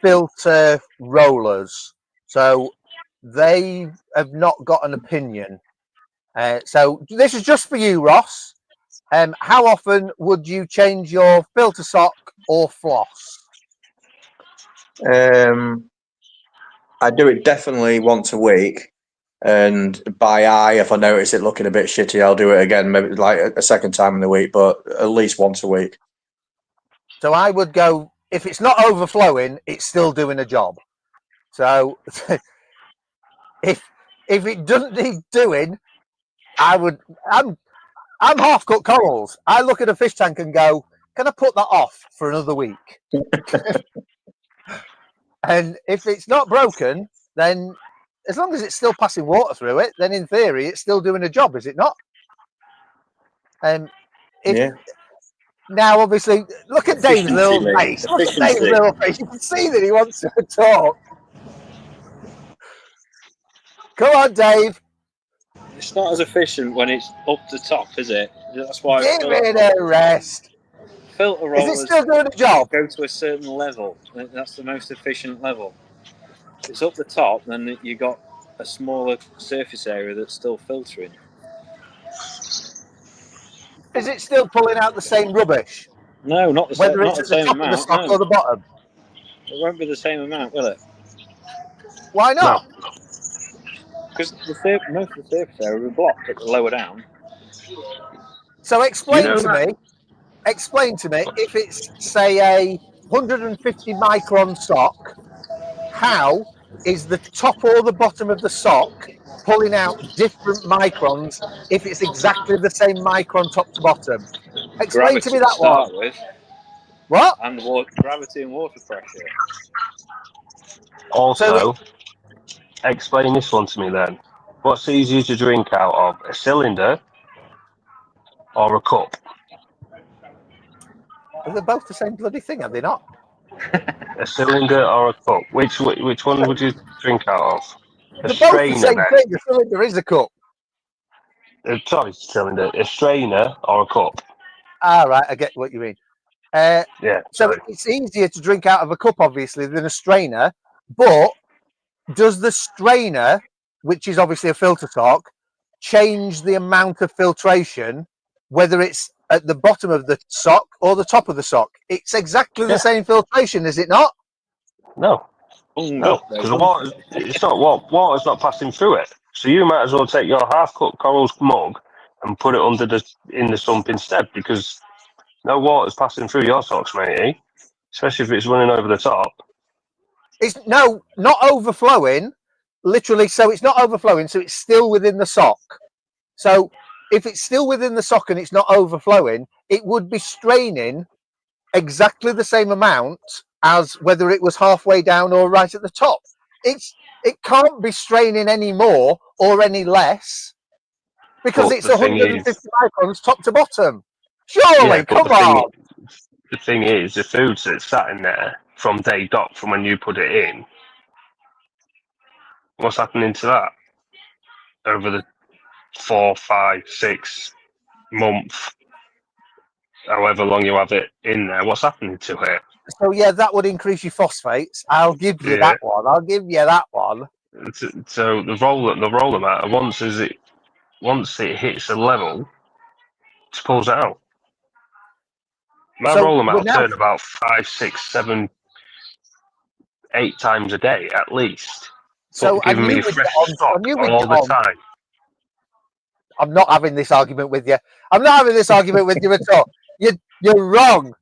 filter rollers, so they have not got an opinion. So this is just for you, Ross. How often would you change your filter sock or floss? I do it definitely once a week, and by eye, if I notice it looking a bit shitty, I'll do it again, maybe like a second time in the week, but at least once a week. So I would go, if it's not overflowing, it's still doing a job. So if it doesn't need doing, I'm half cooked corals. I look at a fish tank and go, can I put that off for another week? And if it's not broken, then as long as it's still passing water through it, then in theory it's still doing a job, is it not? Yeah. Now, obviously, look at Dave's little face. Look at Dave's little face. You can see that he wants to talk. Come on, Dave. It's not as efficient when it's up the top, is it? That's why. Give it a rest. Filter rollers. Is it still doing a job? Go to a certain level. That's the most efficient level. If it's up the top, then you got a smaller surface area that's still filtering. Is it still pulling out the same rubbish? No, not the same. Whether it's at the top of the sock or the bottom? It won't be the same amount, will it? Why not? Because most of the surface area will be blocked at the lower down. So explain to me if it's, say, a 150 micron sock, how is the top or the bottom of the sock pulling out different microns if it's exactly the same micron top to bottom? Explain Gravity to me that to start one. with, What? and gravity and water pressure. Also, explain this one to me then. What's easier to drink out of, a cylinder or a cup? They're both the same bloody thing, are they not? A cylinder or a cup? Which one would you drink out of? They're both the same thing. A cylinder is a cup. Sorry, cylinder. A strainer or a cup? Ah, right. I get what you mean. Yeah. So it's easier to drink out of a cup, obviously, than a strainer. But does the strainer, which is obviously a filter sock, change the amount of filtration, whether it's at the bottom of the sock or the top of the sock? It's exactly the same filtration, is it not? No. No, because water's not passing through it. So you might as well take your half-cut Corals mug and put it in the sump instead, because no water's passing through your socks, matey. Especially if it's running over the top. It's not overflowing, literally. So it's not overflowing, so it's still within the sock. So if it's still within the sock and it's not overflowing, it would be straining exactly the same amount as whether it was halfway down or right at the top. It can't be straining any more or any less because it's 150 microns top to bottom. Surely, come on. The thing is, the foods that's sat in there from day dot, from when you put it in, what's happening to that over the 4, 5, 6 month, however long you have it in there? What's happening to it? So yeah, that would increase your phosphates. I'll give you that one. So the roller matter, once it hits a level, it pulls it out. My roller mat will turn about 5, 6, 7, 8 times a day at least. So giving me fresh stock all the time. I'm not having this argument with you. I'm not having this argument with you at all. You're wrong.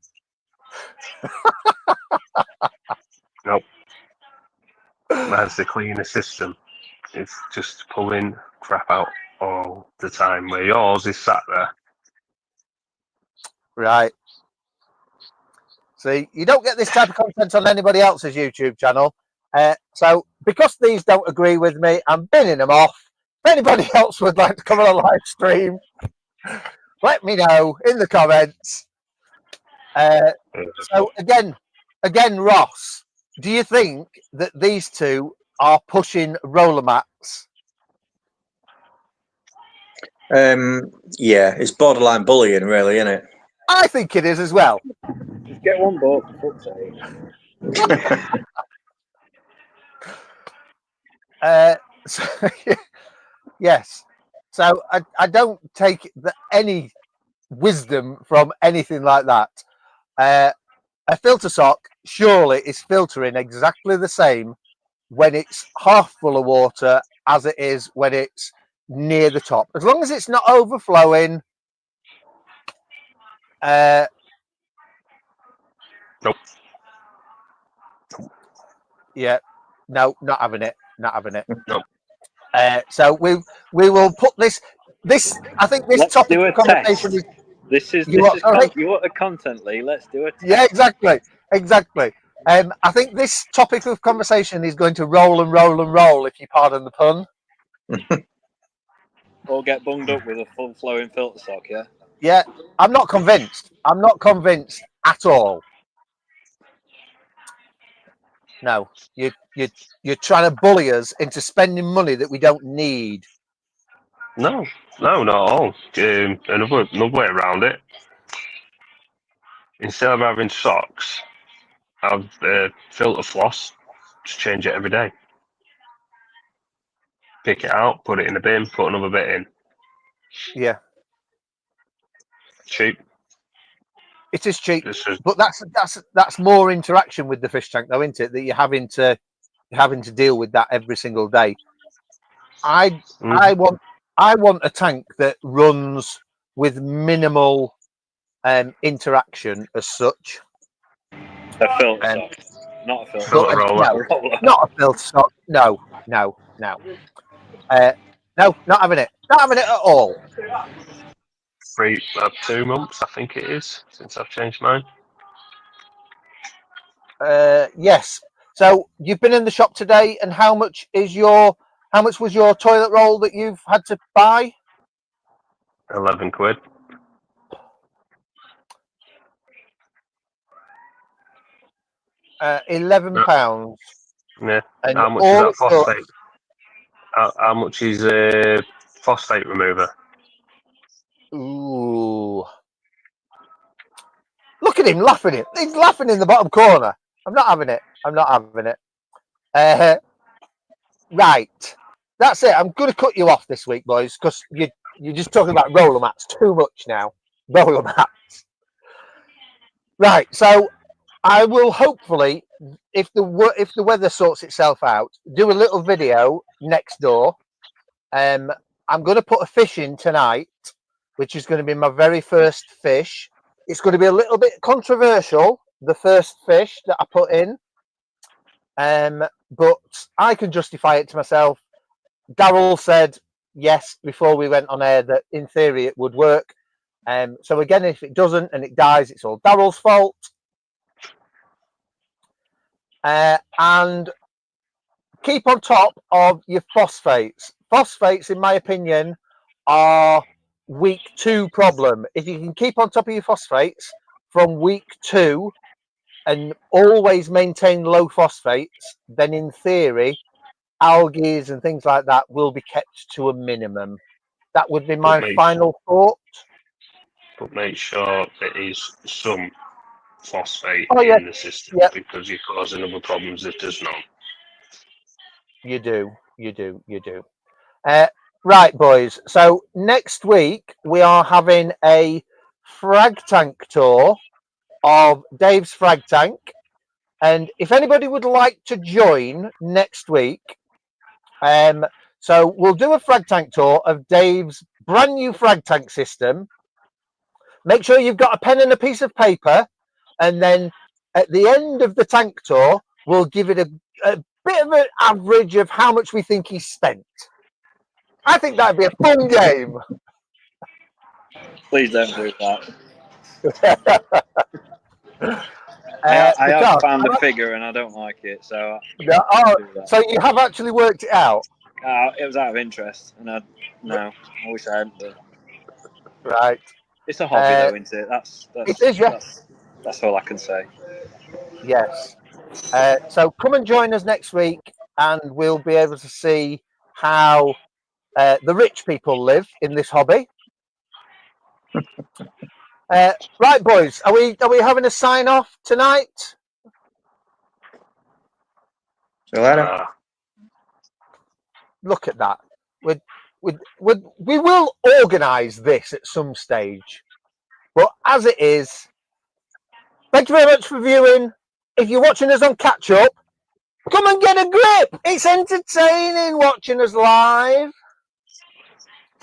Nope. That's the cleaner system. It's just pulling crap out all the time, where yours is sat there. Right. See, you don't get this type of content on anybody else's YouTube channel. So because these don't agree with me, I'm binning them off. If anybody else would like to come on a live stream, let me know in the comments. So again, Ross, do you think that these two are pushing roller mats? Yeah, it's borderline bullying, really, isn't it? I think it is as well. Just get one boat for fuck's sake. So, yes. So I don't take any wisdom from anything like that. A filter sock surely is filtering exactly the same when it's half full of water as it is when it's near the top. As long as it's not overflowing. Nope. Yeah. No, not having it. Not having it. Nope. So we will put this. I think this Let's topic do a of conversation test. is. You want a content, Lee? Let's do it. Yeah, exactly. I think this topic of conversation is going to roll and roll and roll, if you pardon the pun. Or get bunged up with a full flowing filter sock, yeah? Yeah, I'm not convinced. I'm not convinced at all. No, you're trying to bully us into spending money that we don't need. No, not at all. Another way around it. Instead of having socks, have filter floss. Just change it every day. Pick it out, put it in the bin, put another bit in. Yeah, Cheap. it is cheap, but that's more interaction with the fish tank, though, isn't it? That you're having to deal with that every single day. I want a tank that runs with minimal interaction as such. A filter sock, not a filter. Filter roller. No, not a filter sock. No. No, not having it. Not having it at all. 2 months, I think it is, since I've changed mine. Yes. So you've been in the shop today, and how much was your toilet roll that you've had to buy? 11 quid. £11. Yeah. And how much is that phosphate? How much is phosphate remover? Ooh. Look at him laughing. He's laughing in the bottom corner. I'm not having it. Right. That's it. I'm going to cut you off this week, boys, because you're just talking about roller mats too much now. Roller mats. Right. So I will hopefully, if the weather sorts itself out, do a little video next door. I'm going to put a fish in tonight, which is going to be my very first fish. It's going to be a little bit controversial, the first fish that I put in, but I can justify it to myself. Daryl said yes before we went on air that in theory it would work. So again, if it doesn't and it dies, it's all Daryl's fault. And keep on top of your phosphates. Phosphates, in my opinion, are week 2 problem. If you can keep on top of your phosphates from week 2 and always maintain low phosphates, then in theory, algae and things like that will be kept to a minimum. That would be my final thought. But make sure there is some phosphate in the system, because you're causing other problems if there's none. You do. Right, boys. So next week we are having a frag tank tour of Dave's frag tank, and if anybody would like to join next week, so we'll do a frag tank tour of Dave's brand new frag tank system. Make sure you've got a pen and a piece of paper, and then at the end of the tank tour, we'll give it a bit of an average of how much we think he's spent. I think that'd be a fun game. Please don't do that. I have found a figure and I don't like it, so. So you have actually worked it out. It was out of interest, and I wish I hadn't done. Right. It's a hobby, though, isn't it? It is, yeah. That's all I can say. Yes. So come and join us next week, and we'll be able to see how the rich people live in this hobby. Right, boys, are we having a sign off tonight? See you later. Look at that. We will organise this at some stage, but as it is, thank you very much for viewing. If you're watching us on catch up, come and get a grip. It's entertaining watching us live.